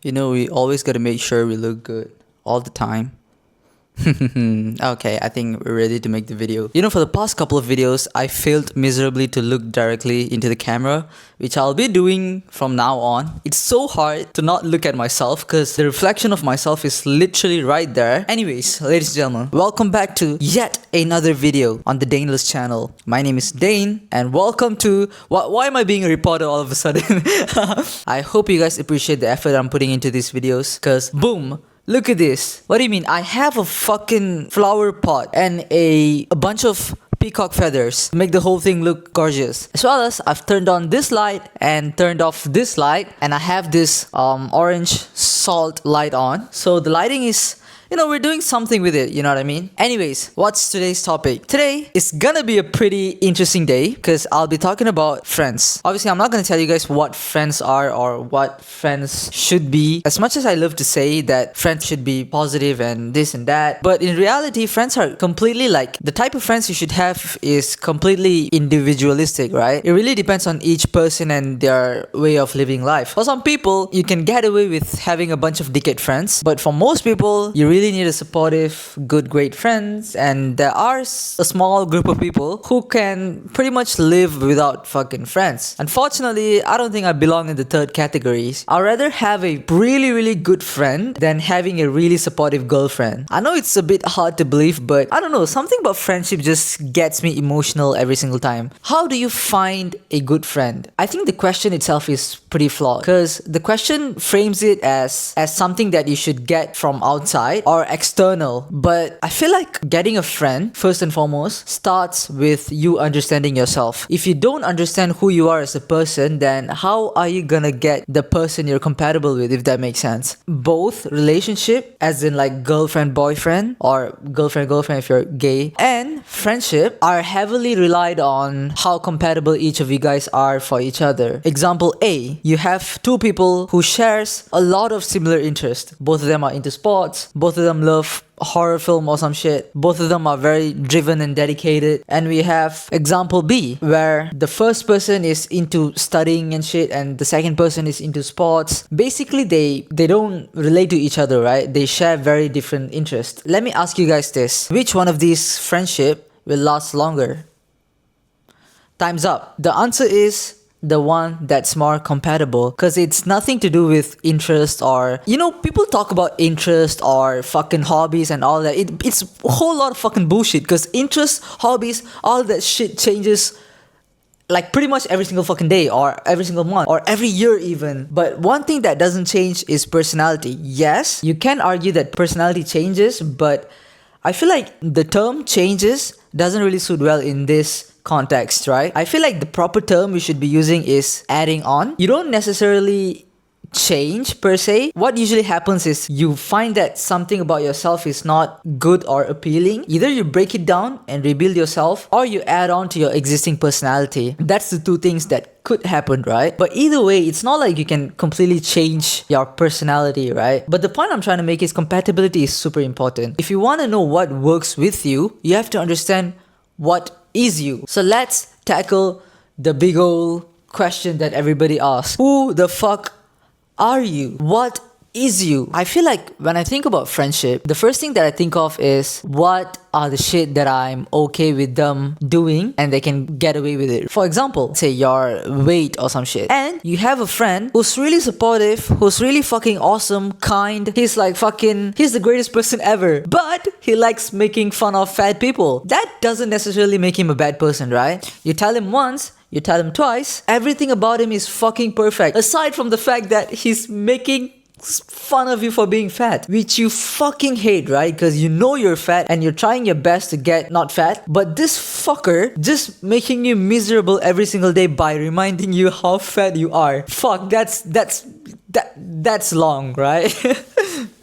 You know, we always gotta make sure we look good all the time. Okay, I think we're ready to make the video. You know, for the past couple of videos, I failed miserably to look directly into the camera, which I'll be doing from now on. It's so hard to not look at myself because the reflection of myself is literally right there. Anyways, ladies and gentlemen, welcome back to yet another video on the Daneless channel. My name is Dane and welcome to... Why am I being a reporter all of a sudden? I hope you guys appreciate the effort I'm putting into these videos because boom! Look at this. What do you mean? I have a fucking flower pot and a bunch of peacock feathers to make the whole thing look gorgeous. As well as I've turned on this light and turned off this light, and I have this orange salt light on. So the lighting is... you know, we're doing something with it, you know what I mean? Anyways, what's today's topic? Today is gonna be a pretty interesting day because I'll be talking about friends. Obviously, I'm not gonna tell you guys what friends are or what friends should be. As much as I love to say that friends should be positive and this and that, but in reality, friends are completely like, the type of friends you should have is completely individualistic, right? It really depends on each person and their way of living life. For some people, you can get away with having a bunch of dickhead friends, but for most people, you really need a supportive, good, great friends, and there are a small group of people who can pretty much live without fucking friends. Unfortunately, I don't think I belong in the third category. I'd rather have a really good friend than having a really supportive girlfriend. I know it's a bit hard to believe, but I don't know, something about friendship just gets me emotional every single time. How do you find a good friend? I think the question itself is pretty flawed because the question frames it as something that you should get from outside or external, but I feel like getting a friend, first and foremost, starts with you understanding yourself. If you don't understand who you are as a person, then how are you gonna get the person you're compatible with, if that makes sense? Both relationship, as in like girlfriend-boyfriend or girlfriend-girlfriend if you're gay, and friendship are heavily relied on how compatible each of you guys are for each other. Example A, you have two people who shares a lot of similar interests. Both of them are into sports, both of them love horror film or some shit. Both of them are very driven and dedicated. And we have example B, where the first person is into studying and shit and the second person is into sports. Basically, they don't relate to each other, right? They share very different interests. Let me ask you guys this. Which one of these friendship will last longer? Time's up. The answer is the one that's more compatible, because it's nothing to do with interest or, you know, people talk about interest or fucking hobbies and all that. It's a whole lot of fucking bullshit, because interest, hobbies, all that shit changes like pretty much every single fucking day or every single month or every year even. But one thing that doesn't change is personality. Yes, you can argue that personality changes, but I feel like the term changes doesn't really suit well in this context, right? I feel like the proper term we should be using is adding on. You don't necessarily change per se. What usually happens is you find that something about yourself is not good or appealing. Either you break it down and rebuild yourself, or you add on to your existing personality. That's the two things that could happen, right? But either way, it's not like you can completely change your personality, right? But the point I'm trying to make is compatibility is super important. If you want to know what works with you, you have to understand what is you. So let's tackle the big old question that everybody asks. Who the fuck are you? What is you? I feel like when I think about friendship, the first thing that I think of is what are the shit that I'm okay with them doing and they can get away with it. For example, say your weight or some shit, and you have a friend who's really supportive, who's really fucking awesome, kind. He's like fucking, he's the greatest person ever, but he likes making fun of fat people. That doesn't necessarily make him a bad person, right? You tell him once, you tell him twice, everything about him is fucking perfect. Aside from the fact that he's making fun of you for being fat, which you fucking hate, right? Because you know you're fat and you're trying your best to get not fat, but this fucker just making you miserable every single day by reminding you how fat you are. Fuck, that's long, right?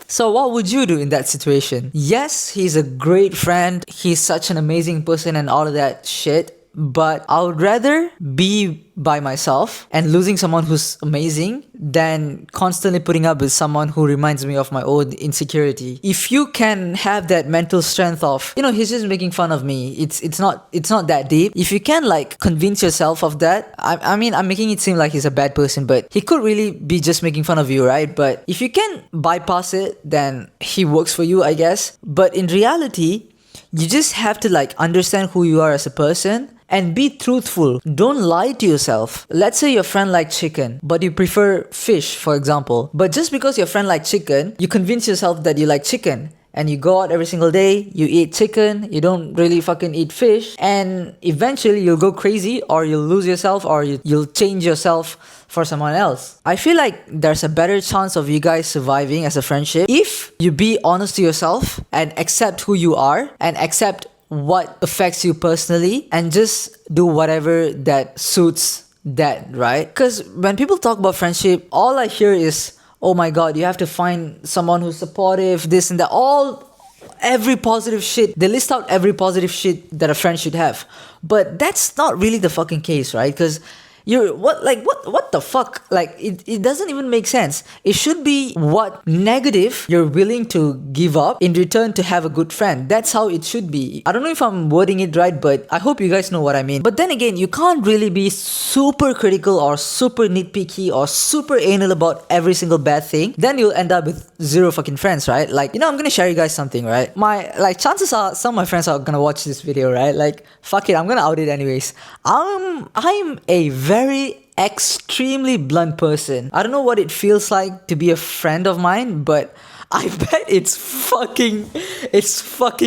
So what would you do in that situation? Yes, he's a great friend, he's such an amazing person and all of that shit, but I would rather be by myself and losing someone who's amazing than constantly putting up with someone who reminds me of my own insecurity. If you can have that mental strength of, he's just making fun of me, it's not that deep. If you can like convince yourself of that, I mean, I'm making it seem like he's a bad person, but he could really be just making fun of you, right? But if you can bypass it, then he works for you, I guess. But in reality, you just have to like understand who you are as a person and be truthful. Don't lie to yourself. Let's say your friend likes chicken, but you prefer fish, for example. But just because your friend likes chicken, you convince yourself that you like chicken. And you go out every single day, you eat chicken, you don't really fucking eat fish, and eventually you'll go crazy, or you'll lose yourself, or you'll change yourself for someone else. I feel like there's a better chance of you guys surviving as a friendship if you be honest to yourself and accept who you are and accept what affects you personally and just do whatever that suits that, right? Because when people talk about friendship, all I hear is, oh my god, you have to find someone who's supportive, this and that, every positive shit. They list out every positive shit that a friend should have. But that's not really the fucking case, right? Because what the fuck? Like, it doesn't even make sense. It should be what negative you're willing to give up in return to have a good friend. That's how it should be. I don't know if I'm wording it right, but I hope you guys know what I mean. But then again, you can't really be super critical or super nitpicky or super anal about every single bad thing. Then you'll end up with zero fucking friends, right? Like, I'm gonna share you guys something, right? Chances are some of my friends are gonna watch this video, right? Like, fuck it, I'm gonna out it anyways. I'm a very extremely blunt person. I don't know what it feels like to be a friend of mine, but I bet it's fucking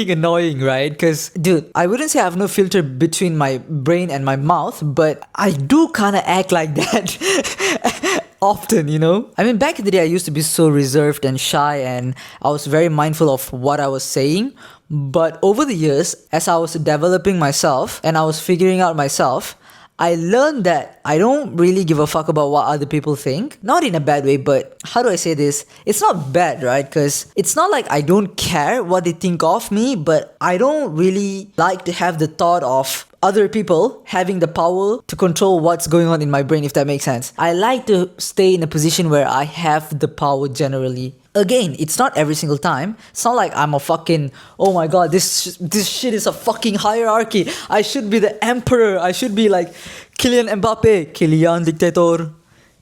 annoying, right? Because, dude, I wouldn't say I have no filter between my brain and my mouth, but I do kind of act like that often, I mean, back in the day, I used to be so reserved and shy, and I was very mindful of what I was saying. But over the years, as I was developing myself and I was figuring out myself, I learned that I don't really give a fuck about what other people think. Not in a bad way, but how do I say this? It's not bad, right? Because it's not like I don't care what they think of me, but I don't really like to have the thought of other people having the power to control what's going on in my brain, if that makes sense. I like to stay in a position where I have the power generally. Again, it's not every single time. It's not like I'm a fucking, oh my god, this shit is a fucking hierarchy. I should be the emperor. I should be like Kylian Mbappe, Kylian dictator,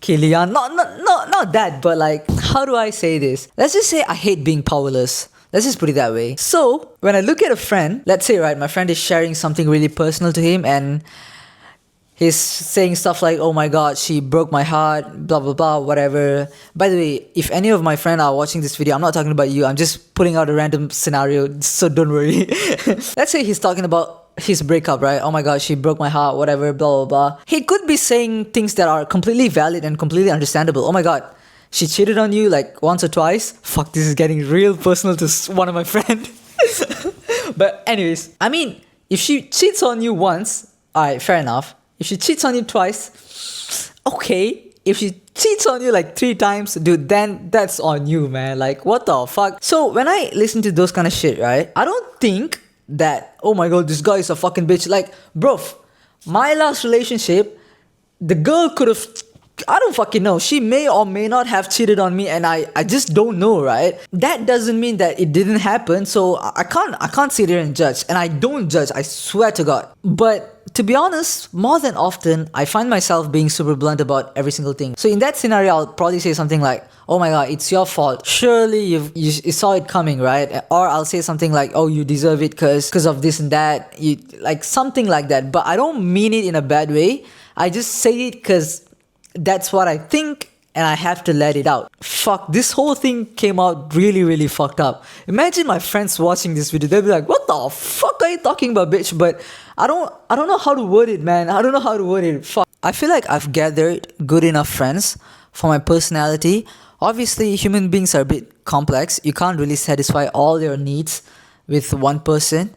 Kylian. Not that, but like, how do I say this? Let's just say I hate being powerless. Let's just put it that way. So, when I look at a friend, let's say, right, my friend is sharing something really personal to him and he's saying stuff like, oh my god, she broke my heart, blah blah blah, whatever. By the way, if any of my friends are watching this video, I'm not talking about you, I'm just putting out a random scenario, so don't worry. Let's say he's talking about his breakup, right? Oh my god, she broke my heart, whatever, blah blah blah. He could be saying things that are completely valid and completely understandable. Oh my god, she cheated on you like once or twice. Fuck, this is getting real personal to one of my friends. But anyways, I mean, if she cheats on you once, alright, fair enough. If she cheats on you twice, okay. If she cheats on you like 3 times, dude, then that's on you, man. Like, what the fuck? So when I listen to those kind of shit, right, I don't think that, oh my god, this guy is a fucking bitch. Like, bro, my last relationship, the girl could have, I don't fucking know. She may or may not have cheated on me, and I just don't know, right? That doesn't mean that it didn't happen. So I can't sit here and judge, and I don't judge. I swear to God. But to be honest, more than often, I find myself being super blunt about every single thing. So in that scenario, I'll probably say something like, oh my god, it's your fault. Surely you saw it coming, right? Or I'll say something like, oh, you deserve it because of this and that. Like something like that. But I don't mean it in a bad way. I just say it because that's what I think, and I have to let it out. Fuck, this whole thing came out really, really fucked up. Imagine my friends watching this video. They'll be like, what the fuck are you talking about, bitch? But I don't know how to word it, man. I don't know how to word it. Fuck. I feel like I've gathered good enough friends for my personality. Obviously, human beings are a bit complex. You can't really satisfy all your needs with one person.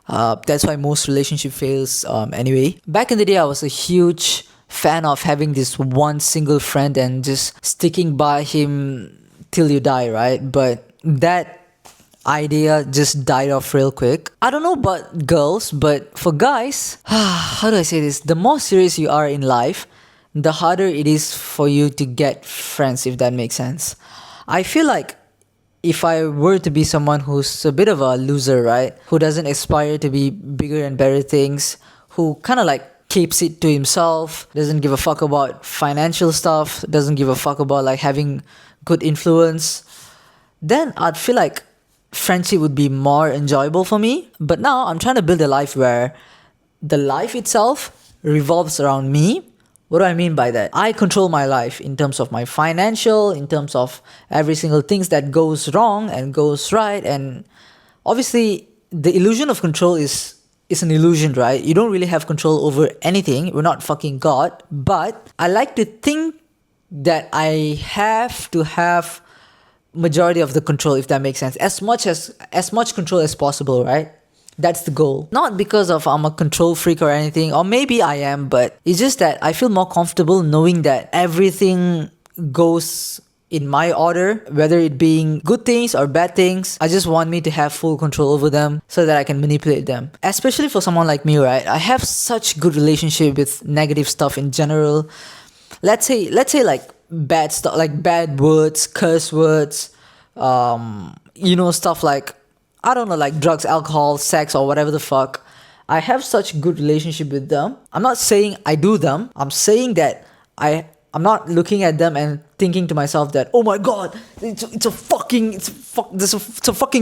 That's why most relationship fails anyway. Back in the day, I was a huge fan of having this one single friend and just sticking by him till you die, right? But that idea just died off real quick. I don't know about girls, but for guys, how do I say this? The more serious you are in life, the harder it is for you to get friends, if that makes sense. I feel like if I were to be someone who's a bit of a loser, right? Who doesn't aspire to be bigger and better things, who kind of like keeps it to himself, doesn't give a fuck about financial stuff, doesn't give a fuck about like having good influence, then I'd feel like friendship would be more enjoyable for me. But now I'm trying to build a life where the life itself revolves around me. What do I mean by that? I control my life in terms of my financial, in terms of every single things that goes wrong and goes right. And obviously the illusion of control is an illusion, right? You don't really have control over anything. We're not fucking God. But I like to think that I have to have majority of the control, if that makes sense. As much control as possible, right? That's the goal. Not because of I'm a control freak or anything, or maybe I am, but it's just that I feel more comfortable knowing that everything goes in my order, whether it being good things or bad things. I just want me to have full control over them so that I can manipulate them. Especially for someone like me, right? I have such good relationship with negative stuff in general. Let's say like bad stuff, like bad words, curse words, stuff like, I don't know, like drugs, alcohol, sex, or whatever the fuck. I have such good relationship with them. I'm not saying I do them. I'm saying that I'm not looking at them and thinking to myself that, oh my god, it's a fucking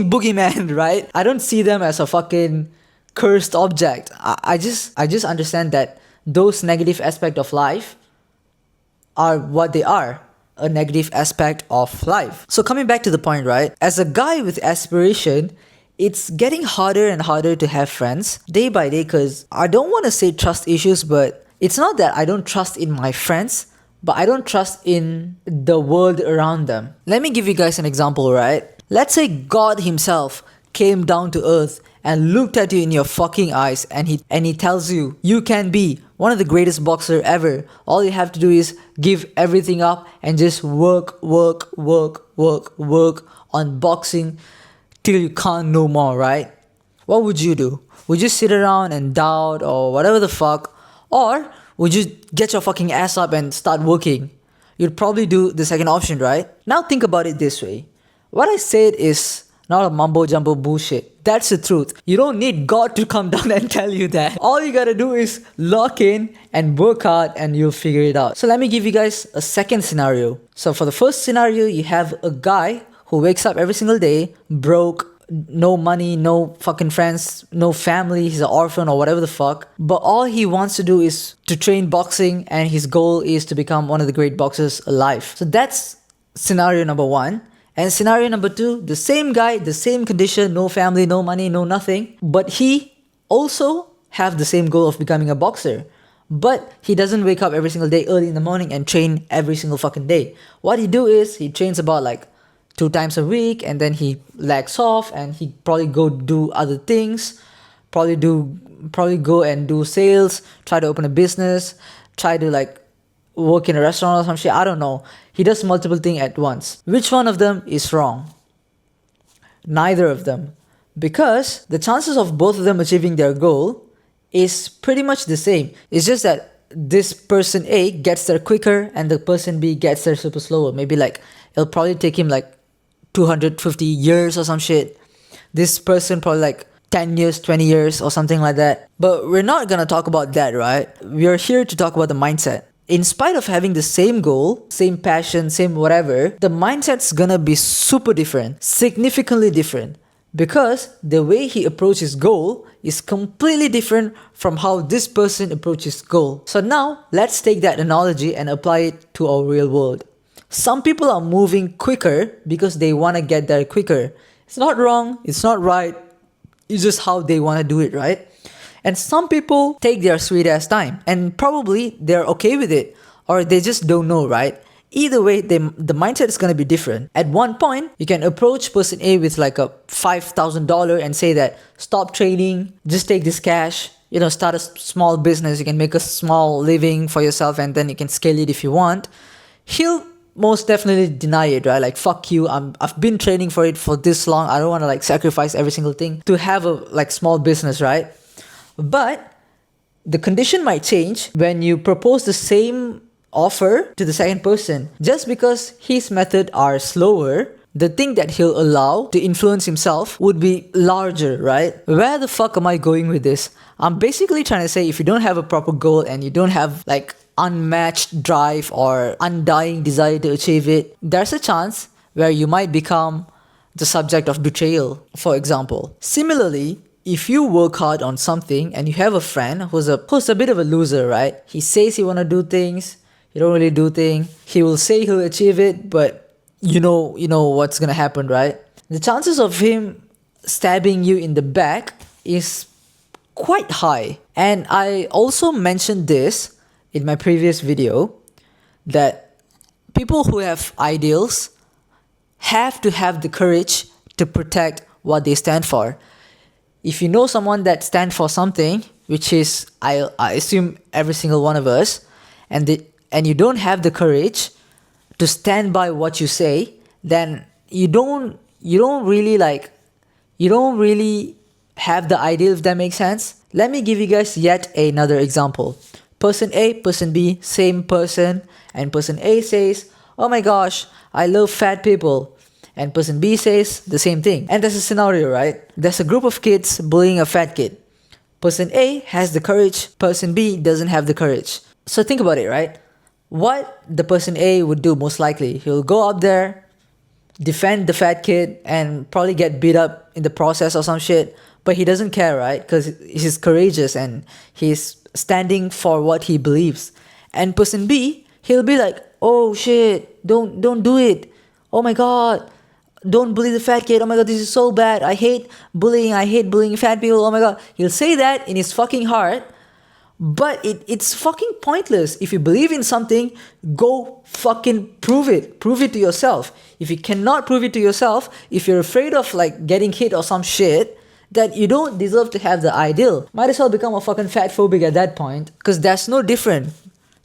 boogeyman, right? I don't see them as a fucking cursed object. I just understand that those negative aspects of life are what they are. A negative aspect of life. So coming back to the point, right? As a guy with aspiration, it's getting harder and harder to have friends day by day, because I don't want to say trust issues, but it's not that I don't trust in my friends, but I don't trust in the world around them. Let me give you guys an example, right? Let's say God himself came down to earth and looked at you in your fucking eyes and he tells you, you can be one of the greatest boxer ever. All you have to do is give everything up and just work on boxing till you can't no more, right? What would you do? Would you sit around and doubt or whatever the fuck? Or would you get your fucking ass up and start working? You'd probably do the second option, right? Now think about it this way. What I said is not a mumbo jumbo bullshit. That's the truth. You don't need God to come down and tell you that. All you gotta do is lock in and work hard and you'll figure it out. So let me give you guys a second scenario. So for the first scenario, you have a guy who wakes up every single day, broke, no money, no fucking friends, no family, he's an orphan or whatever the fuck. But all he wants to do is to train boxing and his goal is to become one of the great boxers alive. So that's scenario number one. And scenario number two, the same guy, the same condition, no family, no money, no nothing. But he also have the same goal of becoming a boxer. But he doesn't wake up every single day early in the morning and train every single fucking day. What he do is he trains about like 2 times a week and then he lags off and he probably go do other things. Probably go and do sales, try to open a business, try to like work in a restaurant or some shit. I don't know. He does multiple things at once. Which one of them is wrong? Neither of them. Because the chances of both of them achieving their goal is pretty much the same. It's just that this person A gets there quicker and the person B gets there super slower. Maybe like it'll probably take him like 250 years or some shit. This person probably like 10 years, 20 years or something like that. But we're not gonna talk about that, right? We're here to talk about the mindset. In spite of having the same goal, same passion, same whatever, the mindset's gonna be super different, significantly different. Because the way he approaches goal is completely different from how this person approaches goal. So now, let's take that analogy and apply it to our real world. Some people are moving quicker because they want to get there quicker. It's not wrong, it's not right, it's just how they want to do it, right? And some people take their sweet ass time and probably they're okay with it or they just don't know, right? Either way, the mindset is going to be different. At one point, you can approach person A with like a $5,000 and say that stop training, just take this cash, start a small business, you can make a small living for yourself and then you can scale it if you want. He'll most definitely deny it, right? Like, fuck you, I've been training for it for this long. I don't want to like sacrifice every single thing to have a like small business, right? But the condition might change when you propose the same offer to the second person. Just because his method are slower, the thing that he'll allow to influence himself would be larger, right? Where the fuck am I going with this? I'm basically trying to say, if you don't have a proper goal and you don't have like unmatched drive or undying desire to achieve it, there's a chance where you might become the subject of betrayal, for example. Similarly, if you work hard on something and you have a friend who's a bit of a loser, right? He says he wanna do things, he don't really do things. He will say he'll achieve it, but you know what's gonna happen, right? The chances of him stabbing you in the back is quite high. And I also mentioned this in my previous video, that people who have ideals have to have the courage to protect what they stand for. If you know someone that stands for something, which is I assume every single one of us, and you don't have the courage to stand by what you say, then you don't really have the ideal, if that makes sense. Let me give you guys yet another example. Person A, person B, same person, and person A says, oh my gosh, I love fat people. And person B says the same thing. And there's a scenario, right? There's a group of kids bullying a fat kid. Person A has the courage, person B doesn't have the courage. So think about it, right? What the person A would do most likely, he'll go up there, defend the fat kid, and probably get beat up in the process or some shit. But he doesn't care, right? Because he's courageous and he's standing for what he believes. And person B, he'll be like, oh shit, don't do it. Oh my god, don't bully the fat kid. Oh my god, this is so bad. I hate bullying fat people. Oh my god. He'll say that in his fucking heart, but it's fucking pointless. If you believe in something, go fucking prove it. Prove it to yourself. If you cannot prove it to yourself, if you're afraid of like getting hit or some shit, that you don't deserve to have the ideal, might as well become a fucking fat phobic at that point, because that's no different.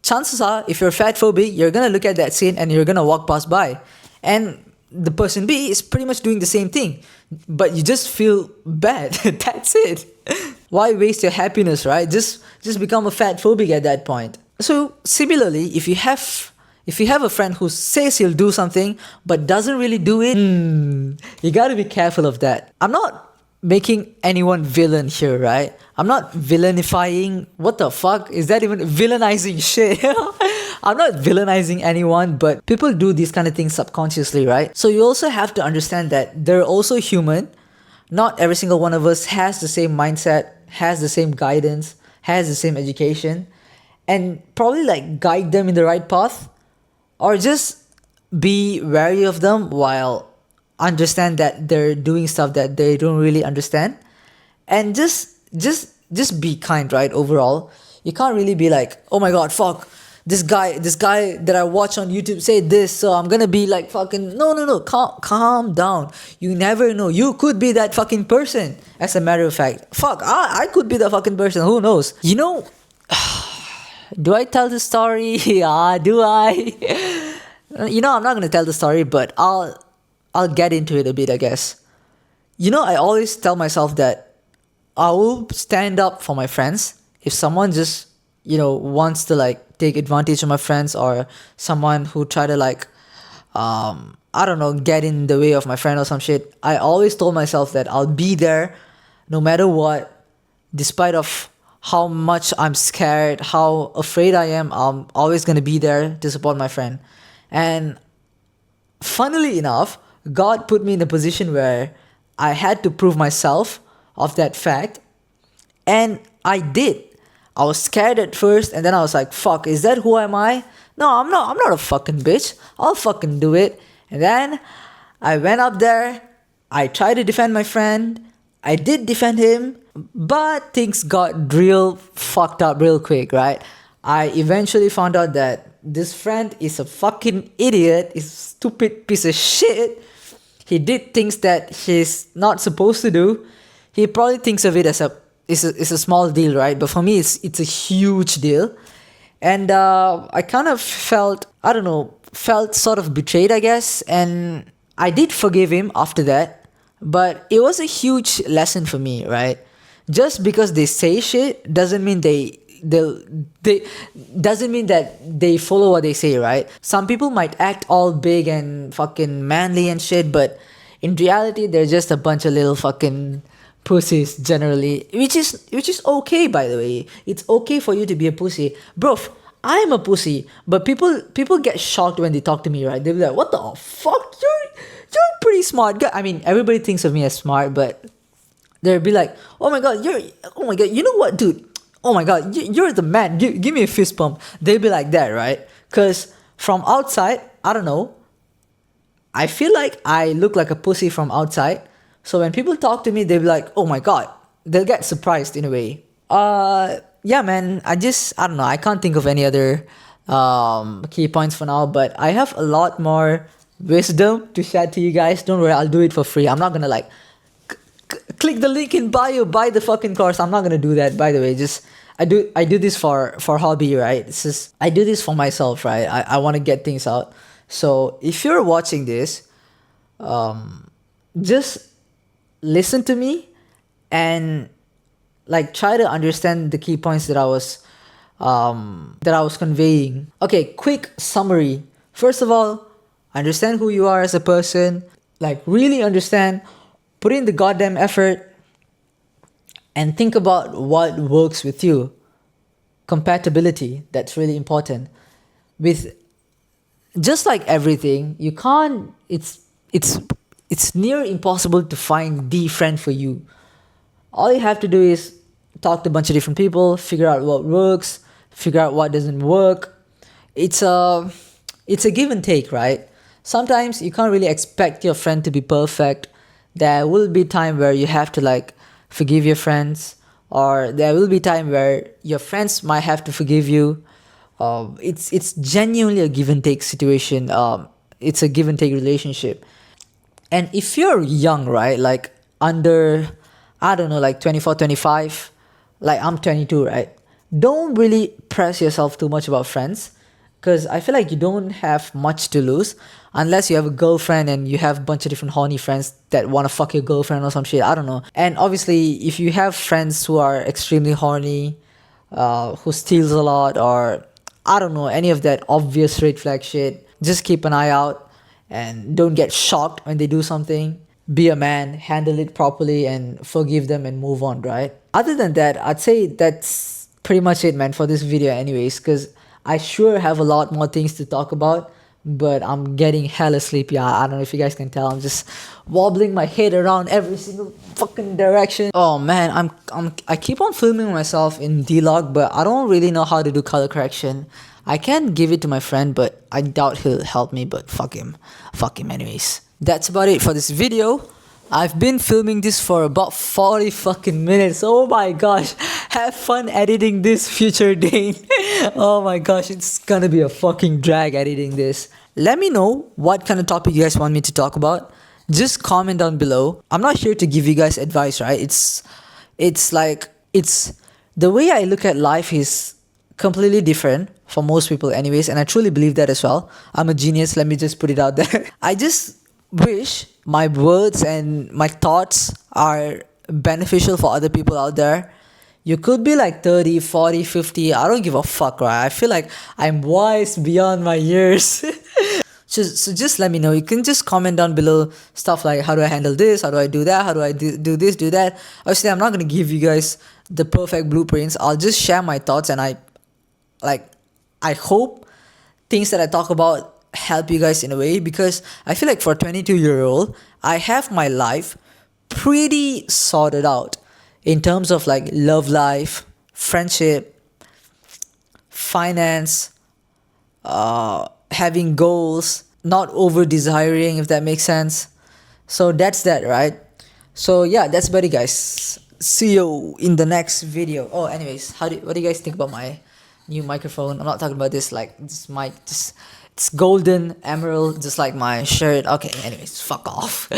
Chances are, if you're fat phobic, you're gonna look at that scene and you're gonna walk past by. And the person B is pretty much doing the same thing, but you just feel bad. That's it. Why waste your happiness, right? Just become a fat phobic at that point. So similarly, if you have a friend who says he'll do something but doesn't really do it, you gotta be careful of that. I'm not making anyone villain here, right? I'm not villainifying. What the fuck? Is that even villainizing shit? I'm not villainizing anyone, but people do these kind of things subconsciously, right? So you also have to understand that they're also human. Not every single one of us has the same mindset, has the same guidance, has the same education, and probably like guide them in the right path, or just be wary of them while understand that they're doing stuff that they don't really understand. And just be kind, right? Overall, you can't really be like, oh my god, fuck, this guy that I watch on YouTube said this, so I'm gonna be like fucking no, calm down. You never know, you could be that fucking person. As a matter of fact, fuck, I could be the fucking person, who knows? You know, do I tell the story? Do I? You know, I'm not gonna tell the story, but I'll get into it a bit, I guess. You know, I always tell myself that I will stand up for my friends. If someone just, wants to like take advantage of my friends, or someone who try to like, I don't know, get in the way of my friend or some shit, I always told myself that I'll be there no matter what, despite of how much I'm scared, how afraid I am, I'm always going to be there to support my friend. And funnily enough, God put me in a position where I had to prove myself of that fact. And I did. I was scared at first, and then I was like, fuck, is that who am I? No, I'm not a fucking bitch. I'll fucking do it. And then I went up there. I tried to defend my friend. I did defend him, but things got real fucked up real quick, right? I eventually found out that this friend is a fucking idiot, is a stupid piece of shit. He did things that he's not supposed to do. He probably thinks of it as it's a small deal, right? But for me, it's a huge deal. And I kind of felt, I don't know, felt sort of betrayed, I guess, and I did forgive him after that. But it was a huge lesson for me, right? Just because they say shit doesn't mean they doesn't mean that they follow what they say, right? Some people might act all big and fucking manly and shit, but in reality they're just a bunch of little fucking pussies generally, which is okay, by the way. It's okay for you to be a pussy, bro. I'm a pussy, but people get shocked when they talk to me, right? They'll be like, what the fuck, you're a pretty smart guy. I mean, everybody thinks of me as smart, but they'll be like, oh my god, you know what, dude, oh my god, you're the man, give me a fist pump. They'll be like that, right? Because from outside, I don't know, I feel like I look like a pussy from outside. So when people talk to me, they'll be like, oh my god, they'll get surprised in a way. Yeah, man, I don't know, I can't think of any other key points for now, but I have a lot more wisdom to share to you guys. Don't worry, I'll do it for free. I'm not gonna like click the link in bio, buy the fucking course. I'm not gonna do that, by the way. Just I do this for hobby, right? It's just I do this for myself, right? I want to get things out. So if you're watching this, just listen to me and like try to understand the key points that I was conveying. Okay, quick summary. First of all, understand who you are as a person. Like really understand, put in the goddamn effort, and think about what works with you. Compatibility, that's really important. With just like everything, you can't, it's near impossible to find the friend for you. All you have to do is talk to a bunch of different people, figure out what works, figure out what doesn't work. It's a give and take, right? Sometimes you can't really expect your friend to be perfect. There will be time where you have to like forgive your friends, or there will be time where your friends might have to forgive you. It's genuinely a give and take situation. It's a give and take relationship. And if you're young, right, like under, I don't know, like 24, 25, like I'm 22, right? Don't really press yourself too much about friends, because I feel like you don't have much to lose unless you have a girlfriend and you have a bunch of different horny friends that want to fuck your girlfriend or some shit. I don't know. And obviously, if you have friends who are extremely horny, who steals a lot, or I don't know, any of that obvious red flag shit, just keep an eye out and don't get shocked when they do something. Be a man, handle it properly, and forgive them and move on, right? Other than that, I'd say that's pretty much it, man, for this video anyways, because I sure have a lot more things to talk about, but I'm getting hella sleepy. I don't know if you guys can tell. I'm just wobbling my head around every single fucking direction. Oh man, I keep on filming myself in D-Log, but I don't really know how to do color correction. I can give it to my friend, but I doubt he'll help me, but fuck him. Fuck him anyways. That's about it for this video. I've been filming this for about 40 fucking minutes. Oh my gosh. Have fun editing this, future Dane. Oh my gosh, it's gonna be a fucking drag editing this. Let me know what kind of topic you guys want me to talk about. Just comment down below. I'm not here to give you guys advice, right? It's the way I look at life is completely different for most people anyways, and I truly believe that as well. I'm a genius, let me just put it out there. I just wish my words and my thoughts are beneficial for other people out there. You could be like 30, 40, 50, I don't give a fuck, right? I feel like I'm wise beyond my years. So just let me know. You can just comment down below stuff like, how do I handle this? How do I do that? How do I do this, do that? Obviously, I'm not going to give you guys the perfect blueprints. I'll just share my thoughts, and I hope things that I talk about help you guys in a way, because I feel like for a 22-year-old, I have my life pretty sorted out in terms of like love life, friendship, finance, having goals, not over desiring, if that makes sense. So that's that, right? So yeah, that's about it, guys. See you in the next video. Oh, anyways, what do you guys think about my new microphone? I'm not talking about this, like this mic, it's golden emerald, just like my shirt. Okay, anyways, fuck off.